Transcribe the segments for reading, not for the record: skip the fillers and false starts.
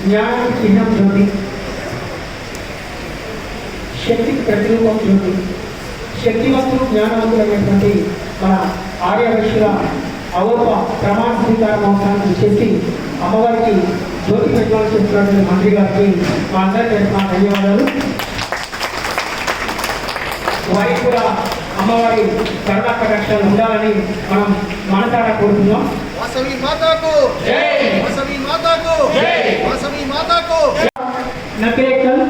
జ్ఞానానికి చిహ్నం జ్యోతి, శక్తికి ప్రతిరూపం జ్యోతి. శక్తివంతులు జ్ఞానవంతులైనటువంటి మన ఆర్యవైశ్యుల అవోప ప్రమాణ స్వీకార మహోత్సవాన్ని చేసి అమ్మవారికి జ్యోతి ప్రజ్వలన చేస్తున్నటువంటి మంత్రి గారికి మా అందరి తరఫున ధన్యవాదాలు. వారికి కూడా అమ్మవారి కరుణా కటాక్షాలు ఉండాలని మనం మనసారా కోరుతున్నాం. వాసవి మాతాకు జై, వాసవి మాతాకు జై, వాసవి మాతాకు. నకేకల్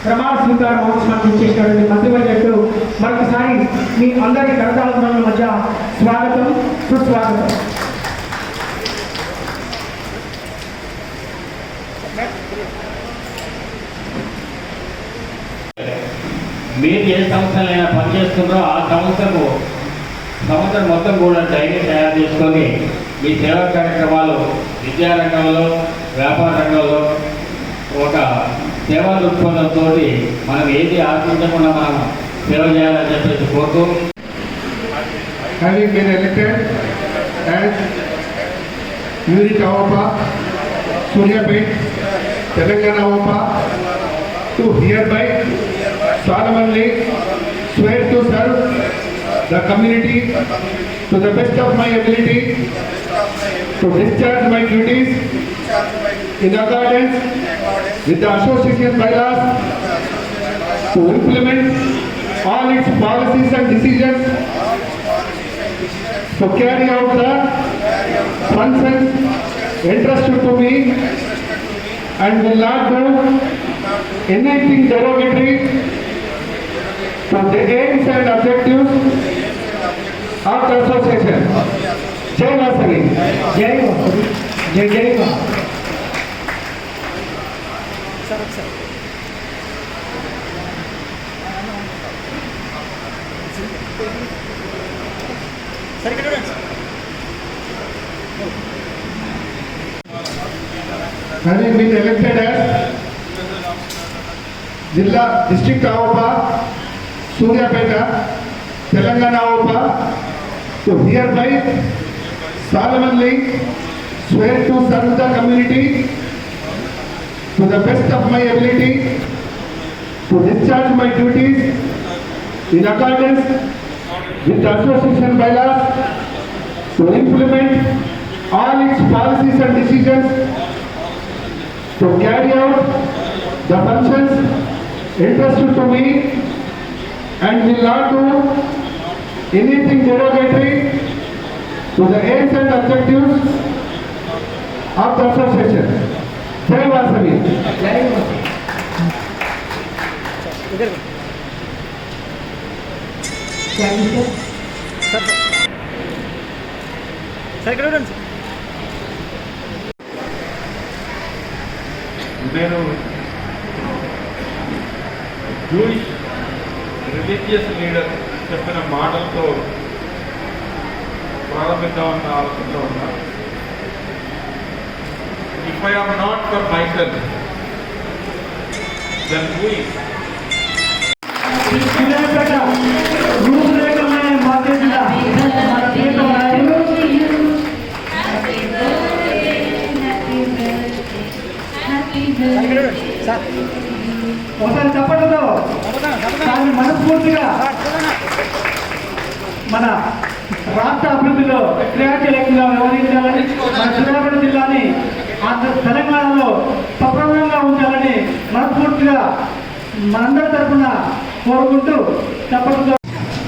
ప్రమాణ స్వీకార మహోత్సవాన్ని చేసినటువంటి మంత్రివర్యులకు మరొకసారి మీ అందరి కరతాళ మధ్య స్వాగతం, సుస్వాగతం. మీరు ఏ సంస్థలైనా పనిచేస్తున్నారో ఆ సంవత్సరం మొత్తం కూడా డైరీ తయారు చేసుకొని మీ సేవా కార్యక్రమాలు విద్యారంగంలో, వ్యాపార రంగంలో ఒక సేవా దృక్పథంతో మనం ఏది ఆశించకుండా మనం సేవ చేయాలని చెప్పేసి కోరుతూ, having been elected as Unit Avapa, Suryapet, Telangana Avapa, to hereby solemnly swear to serve the community to the best of my ability, to discharge my duties in accordance with the association bylaws, to implement all its policies and decisions, to carry out the functions entrusted to me, and will not do anything derogatory to the aims and objectives of the association. Jai Vasavi. జై వాసవి, జై జై Vasavi. Having been elected as Jilla District Avapa, Suryapeta, Telangana Avapa, to hereby solemnly swear to serve the community to the best of my ability, to discharge my duties in accordance with the association bylaws, to implement all its policies and decisions, to carry out the functions entrusted to me, and will not do anything derogatory to the aims and objectives of the association. Jai Vasavi. జై వాసవి. నేను Jewish religious leader చెప్పిన మాటలతో ప్రారంభిద్దామన్న ఆలోచనలో ఉన్నాను. If I am not for myself then who is? ఒకసారి చెప్పడంతో దాన్ని మనస్ఫూర్తిగా మన రాష్ట్ర అభివృద్ధిలో క్రియాశీలకంగా వ్యవహరించాలని, మన సూర్యాపేట జిల్లాని తెలంగాణలో సఫలంగా ఉంచాలని మనస్ఫూర్తిగా మనందరి తరఫున కోరుకుంటూ చెప్పడంతో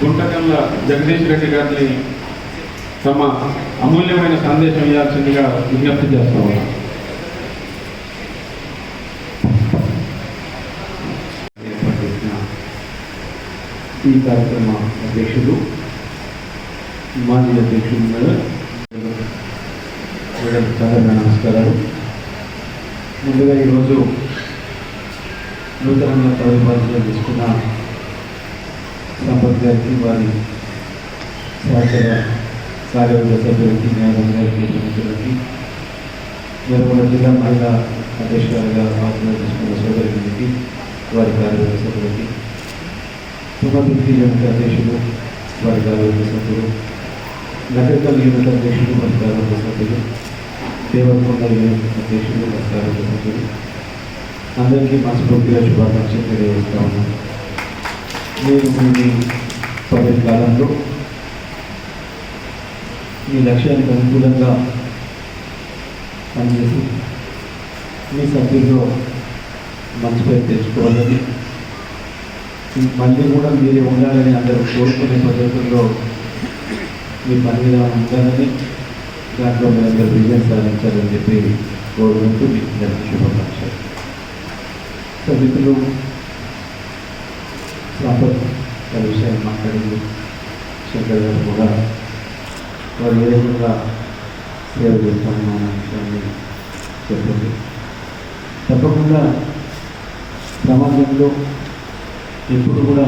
గుంటకల్ల జగదీష్ రెడ్డి గారిని తమ అమూల్యమైన సందేశం ఇవ్వాల్సిందిగా విజ్ఞప్తి చేస్తా ఉన్నాం. ఈ కార్యక్రమ అధ్యక్షులు, మాజీ అధ్యక్షులు మేడం చాలా నమస్కారాలు. ముందుగా ఈరోజు నూతనంగా పదవి బాధ్యతలు తీసుకున్న సంపత్ గారికి, వారి సహచర కార్యవర్గ సభ్యులకి, న్యాయవాద గారికి, మిత్రులకి, నిర్మల జిల్లా మహిళా అధ్యక్షురాలుగా బాధ్యతలు తీసుకున్న సోదరులకి, వారి కార్యవర్గ సభ్యులకి, తుమ్మతుర్తి యూనిట్ అధ్యక్షులు, వారి కార్యవర్గ సభ్యులు, నగరికల్ యూనిట్ అధ్యక్షులు, వారి కార్యవర్గ సభ్యులు, దేవరకొండ అధ్యక్షులు సభ్యులు అందరికీ మనస్ఫూర్తిగా శుభాకాంక్షలు తెలియజేస్తా ఉన్నాను. మీరు మీ పదవి కాలంలో మీ లక్ష్యానికి అనుకూలంగా పనిచేసి మీ సభ్యుల్లో మంచి పేరు తెచ్చుకోవాలని మళ్ళీ కూడా మీరే ఉండాలని అందరూ కోరుకునే పద్ధతుల్లో మీ పని విధానం ఉండాలని దాంట్లో మీరందరూ విజయం సాధించాలని చెప్పి కోరుకుంటూ మీకు శుభాకాంక్షలు. మిత్రులు సంపత్ గారి విషయాన్ని మాట్లాడింది శంకర్ గారు కూడా వారు ఏ విధంగా సేవ చేస్తామన్న విషయాన్ని చెప్పింది. తప్పకుండా సమాజంలో ఎప్పుడు కూడా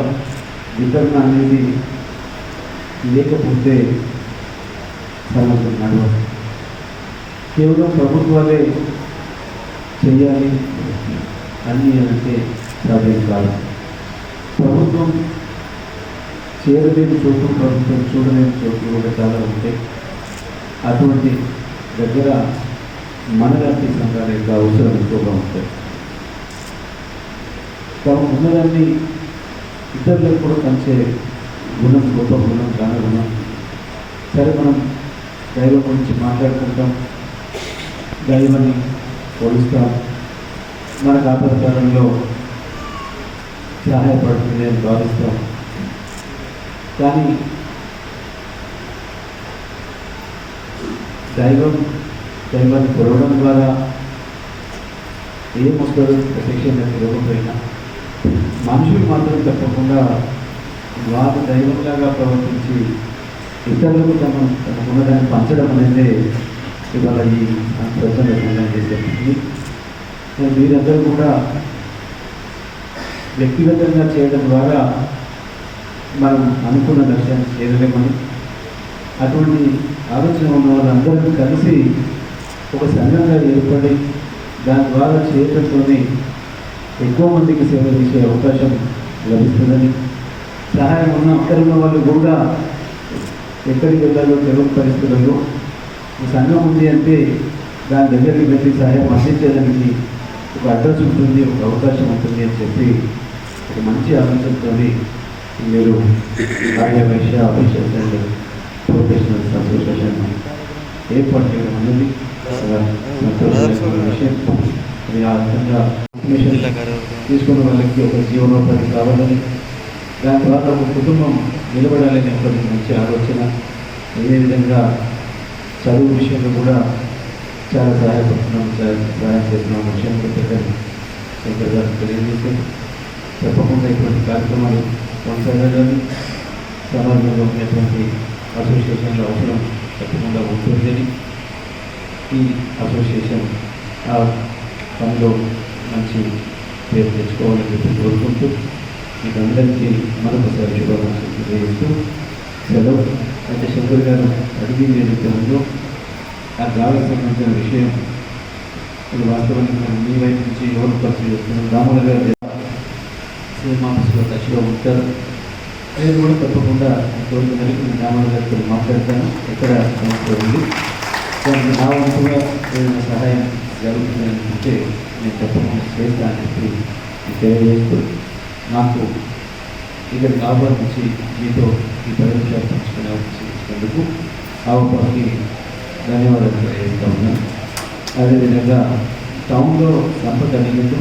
వితరణ అనేది లేకపోతే సమాజం నడవదు. కేవలం ప్రభుత్వాలే చేయాలి అని అంటే సాధ్యం కాదు. ప్రభుత్వం చేయలేని చోటు, ప్రభుత్వం చూడలేని చోట్లు కూడా చాలా ఉంటాయి. అటువంటి దగ్గర మనలాంటి సంఘాల యొక్క అవసరం ఎక్కువగా ఉంటాయి. తాము ఉన్నదాన్ని ఇతరులకు కూడా పంచే గుణం, గొప్ప గుణం, చాలా గుణం. సరే, మనం దైవం గురించి మాట్లాడుకుంటాం, దైవాన్ని పోలుస్తాం, మనకు ఆపదకాలంలో సహాయపడుతుంది అని భావిస్తాం. కానీ దైవాన్ని కొలవడం ద్వారా ఏమొస్తుందో ప్రత్యక్షంగా తెలియకపోయినా మనుషులు మాత్రం తప్పకుండా వారు దైవంలాగా ప్రవర్తించి ఇతరులకు తమకున్నదాన్ని పంచడం అనేది ఇవాళ ఈ ప్రజలు చేసేది. మీరందరూ కూడా వ్యక్తిగతంగా చేయడం ద్వారా మనం అనుకున్న లక్ష్యాన్ని చేరలేమని, అటువంటి ఆలోచన ఉన్న వాళ్ళందరూ కలిసి ఒక సంఘంగా ఏర్పడి దాని ద్వారా చేయడంతోనే ఎక్కువ మందికి సేవ చేసే అవకాశం లభిస్తుందని, సహాయం ఉన్న అక్కడ ఉన్న వాళ్ళు కూడా ఎక్కడికి వెళ్ళాలో తెలియని పరిస్థితుల్లో సంఘం ఉంది అంటే దాని దగ్గరికి వెళ్ళి సహాయం అందించడానికి ఒక అడ్రస్ ఉంటుంది, ఒక అవకాశం ఉంటుంది అని చెప్పి ఒక మంచి ఆలోచనతో మీరు Aryavaishya officers and professionals association ఏర్పాటు చేయడం అనేది విషయం. అది ఆ విధంగా ఇన్ఫర్మేషన్ తీసుకున్న వాళ్ళకి ఒక జీవనోపాధి కావాలని, దాని ద్వారా ఒక కుటుంబం నిలబడాలని ఒక మంచి ఆలోచన. అదేవిధంగా చదువు విషయంలో కూడా చాలా సహాయం చేస్తున్నాం విషయం శంకర్ గారు తెలియజేసి తప్పకుండా ఇటువంటి కార్యక్రమాలు కొనసాగాలని, సమాజంలో ఉన్నటువంటి అసోసియేషన్ల అవసరం తప్పకుండా ఉంటుందని, ఈ అసోసియేషన్ ఆ పనిలో మంచి పేరు తెచ్చుకోవాలని చెప్పి కోరుకుంటూ మీకు అందరికీ మరొకసారి శుభాకాంక్షలు తెలియజేస్తూ సెలవు. అయితే శంకర్ గారు అడిగింది ఏదైతే ఉందో ఆ గ్రామకు సంబంధించిన విషయం ఇది వాస్తవానికి మనం మీ వైపు నుంచి ఎవరు పరిచయం చేస్తున్నాం. రాముల గారు సినిమా ఆఫీస్లో టచ్లో ఉంటారు. నేను కూడా తప్పకుండా కోరిక కలిగి నేను రాముల గారితో మాట్లాడతాను. ఎక్కడ ఉంది దానికి నా వంతుగా ఏదైనా సహాయం జరుగుతుందని అంటే నేను తప్పకుండా చేస్తానని చెప్పి తెలియజేస్తూ నాకు ఇక్కడికి ఆహ్వానించి మీతో ఈ 10 నిమిషాలు పంచుకునే అవకాశం ఆవుపాకి ధన్యవాదాలు తెలియజేస్తా ఉన్నాను. అదేవిధంగా టౌన్లో సంపద అడిగినట్టు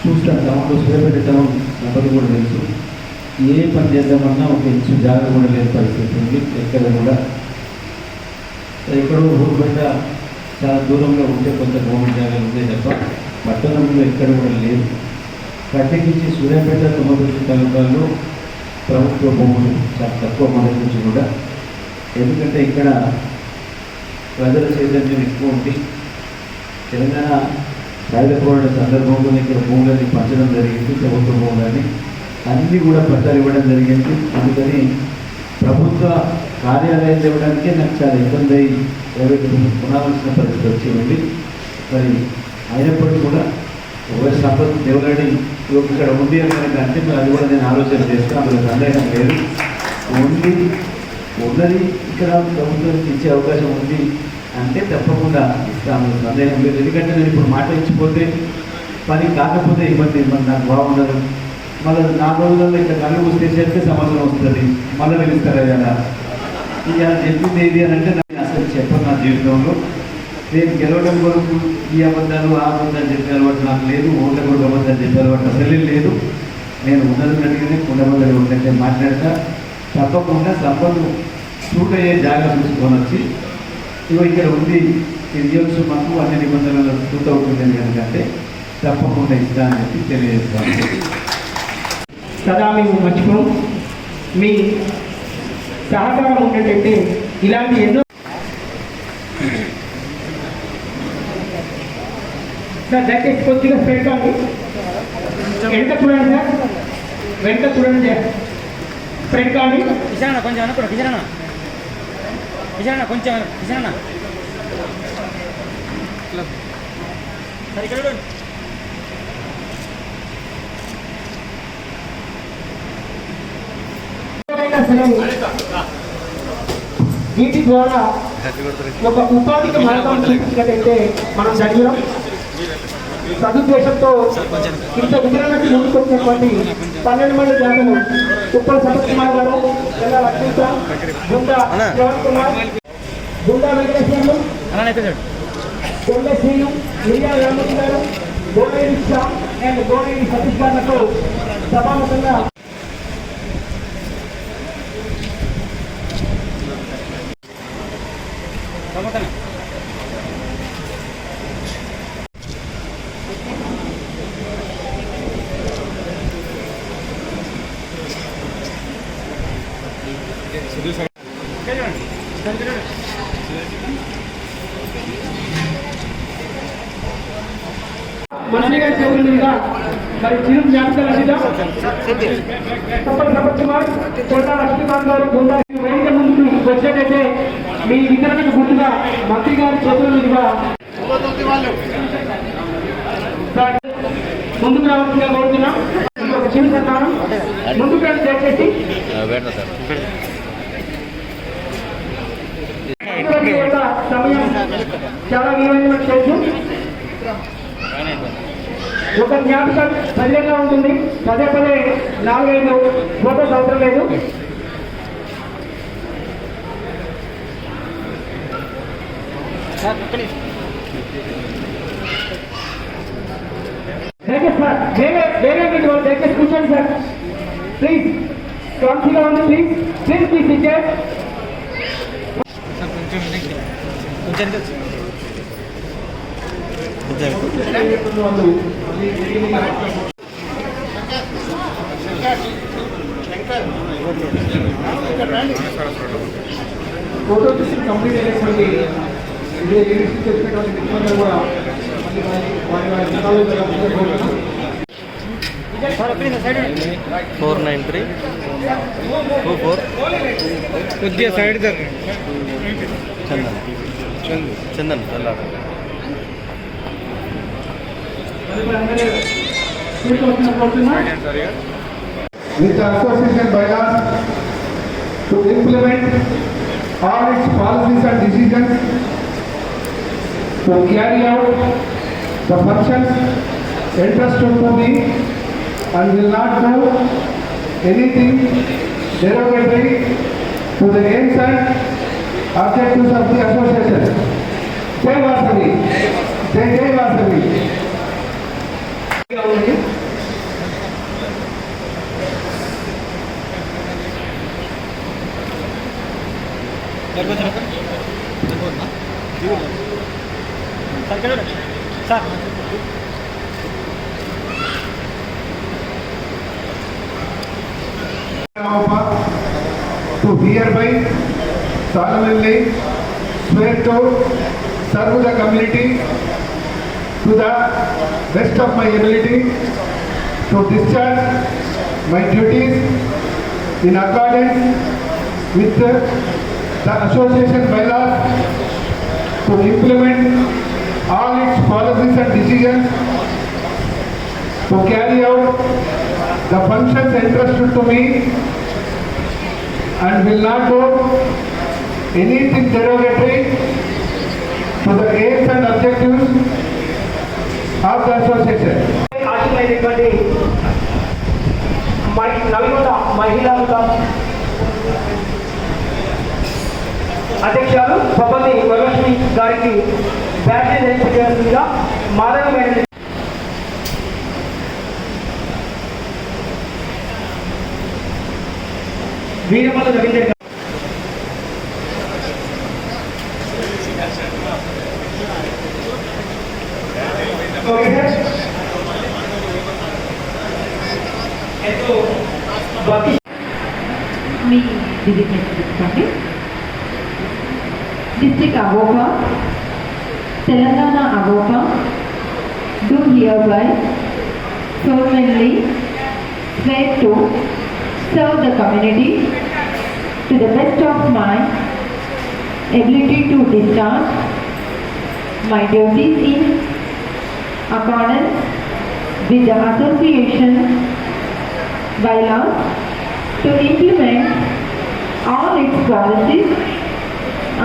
చూస్తాను. టౌన్లో సూర్యాపేట టౌన్ సంపద కూడా తెలుసు. ఏ పని చేద్దామన్నా ఒక ఇంచు జాగ్రత్త కూడా లేని పరిస్థితి ఉంది. ఎక్కడ కూడా ఎక్కడో ఊరు బయట చాలా దూరంలో ఉంటే కొంత గవర్నమెంట్ జాగాలు ఉంటే తప్ప పట్టణంలో ఎక్కడ కూడా లేదు. ప్రత్యేకించి సూర్యాపేట తుమ్మపల్లి తాలూకాల్లో ప్రభుత్వ భూములు చాలా తక్కువ మొదటి నుంచి కూడా, ఎందుకంటే ఇక్కడ ప్రజల చైతన్యం ఎక్కువ ఉంది. తెలంగాణ రాజపోవడం సందర్భంలో ఇక్కడ భూములని పంచడం జరిగింది. ప్రభుత్వ భూములని అన్నీ కూడా పట్టాలు ఇవ్వడం జరిగింది. అందుకని ప్రభుత్వ కార్యాలయాలు ఇవ్వడానికే నాకు చాలా ఇబ్బంది అయ్యి ప్రైవేట్ కొనాల్సిన పరిస్థితి వచ్చింది. మరి అయినప్పటికీ కూడా ఒకవేళ సంపద దేవులాడి ఇక్కడ ఉంది అని అంటే మరి అది కూడా నేను ఆలోచన చేస్తాను. అందులో సందేహం లేదు. ఉన్నది ఇక్కడ ప్రభుత్వానికి ఇచ్చే అవకాశం ఉంది. అంటే తప్పకుండా ఇస్తాను, సందేహం లేదు. ఎందుకంటే నేను ఇప్పుడు మాట ఇచ్చిపోతే పని కాకపోతే ఇబ్బంది నాకు బాగుండదు. మళ్ళీ 4 రోజుల్లో ఇట్లా కళ్ళు మూసేసేస్తే సంవత్సరం వస్తుంది, మళ్ళీ పిలుస్తారా కదా. ఇక చెప్పింది ఏది అని అంటే నాకు అసలు చెప్పను. నా జీవితంలో నేను గెలవడం కొరకు ఈ అబద్ధాలు ఆ అబద్ధాలు చెప్పే అలవాటు నాకు లేదు. ఓట్ల కొరకు అబద్ధాలు చెప్పే అలవాటు అసలే లేదు. నేను ఉన్నట్టుగానే కుండబద్దలు ఉన్నట్టే మాట్లాడతా. తప్పకుండా సంపన్ను సూట్ అయ్యే జాగ్రత్త చూసుకొని వచ్చి ఇగో ఇక్కడ ఉంది, ఇది ఇవ్వచ్చు మాకు అన్ని నిబంధనలు సూట్ అవుతుంది ఎందుకంటే తప్పకుండా ఇస్తా అని చెప్పి తెలియజేస్తాను. సదా మేము మర్చిపోం. మీ సహకారం ఉన్నట్టయితే ఇలాంటి ఎన్నో సార్ దయచేసి కొద్దిగా స్ప్రెడ్ కాండి. వెంట చూడండి సార్, వెంట చూడండి సార్, స్ప్రెడ్ కాండి. కిషారణ కొంచెం అనుకోండి, కిషారణ కొంచెం కిషారణ సరే ఇక్కడ చూడండి. వీటి ద్వారా ఒక ఉపాధికి మార్గం చూపించినట్టయితే మనం ధన్యులం. సదుద్దేశంతో ఇంత వివరణకు ముందుకొచ్చినటువంటి 12 మంది దాతలు ఉప్పల్ సతీష్ కుమార్ గారు, జిల్లా లక్ష్మీశా, గుండా శ్రవణ్ కుమార్, గుండా వెంకటేశ్వర్లు, గొల్లె శ్రీను, మిరియా రామూర్తి గారు, గోడేడి శ్యామ్ అండ్ గోడేడి సతీష్ గారులకు సభాముఖంగా మంత్రి గారి చేతుల మీదుగా మరి చిరు జ్ఞాపకాలు అందిద్దాం. ఉప్పల్ సతీష్ కుమార్, కొండా లక్ష్మీకాంత్ గారు, గుండా వేదిక ముందుకు వచ్చేటైతే మీ వితరణకు గుర్తుగా మంత్రి గారి చేతుల మీదుగా ముందుకు రావాల్సిందిగా కోరుతున్నాం. ఒక చిరు సన్మానం ముందుకు రండి దయచేసి. సమయం చాలా విలువైన తెలుసు. ఒక జ్ఞాపకం సజీవంగా ఉంటుంది. పదే 4-5 ఫోటోస్ అవసరం లేదు. దయచేసి సార్ వేరే వీటి వాళ్ళు దయచేసి కూర్చోండి సార్, ప్లీజ్. కాన్సీగా ఉంది, ప్లీజ్ ప్లీజ్ సిటెడ్. ఫోటో చూసి కంప్లీట్ అయినటువంటి చెప్పినటువంటి మిత్రులందరూ కూడా వారి 49324 కొద్దిగా side Chandan with the association bylaws to implement all its policies and decisions, to carry out the functions entrusted to me, and will not do anything derogatory to the aims and objectives of the association. Jai Vasavi. Jai Vasavi. To hereby solemnly swear to serve the community to the best of my ability, to discharge my duties in accordance with the association bylaws, to implement all its policies and decisions, to carry out the functions entrusted to me, and will not do anything derogatory విషయాలు భగవతి వరలక్ష్మి గారికి battery ధరింపజేయాల్సిందిగా Madhava madam Veeramalla Ravindra garu. Okay sir. ఎంతో భక్తి మీ designation తీసుకోండి. District అవోకా తెలంగాణ అవోకా do hereby solemnly swear to serve the community to the best of my ability to discharge my duties in accordance with the association bylaws, to implement all its policies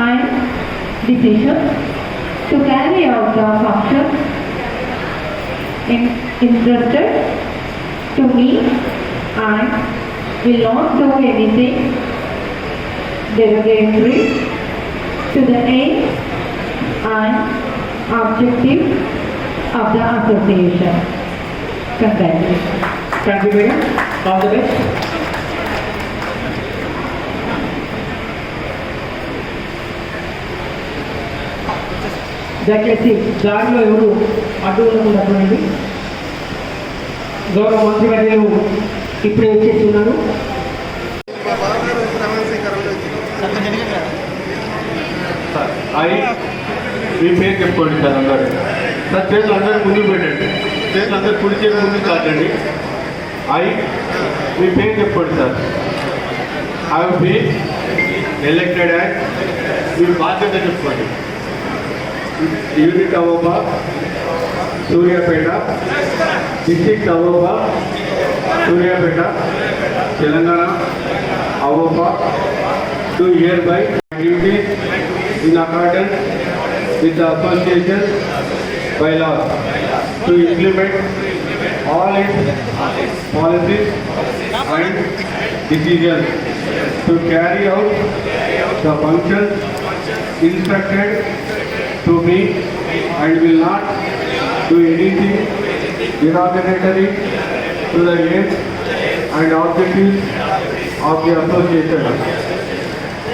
and decisions, to carry out the functions entrusted to me, and will not do anything derogatory to the aim and objective of the association. Congratulations. Thank you madam. All the best. దయచేసి దారిలో ఎవరు అడ్డు ఉండకుండా గౌరవ మంత్రి వర్యులు ఇప్పుడే వచ్చేసి ఉన్నారు. మీ పేరు చెప్పుకోండి సార్ అందరూ. సార్ చేతులు అందరూ ముందుకు పెట్టండి. చేతులు అందరూ కుడి చేతులు ముందుకు కాదండి. మీ పేరు చెప్పుకోండి sir. I be elected as మీ బాధ్యత చెప్పుకోండి. యూనిట్ అవోబా సూర్యాపేట, డిస్ట్రిక్ట్ అవోబా సూర్యాపేట, తెలంగాణ అవోబా do hereby duties in accordance with the association bylaws to implement all its policies and decisions, to carry out the functions instructed to me, and will not do anything derogatory to the aims and objectives of the association.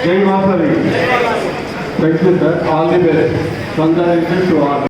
Jai Vasavi. Thank you, sir. All the best. Congratulations to all.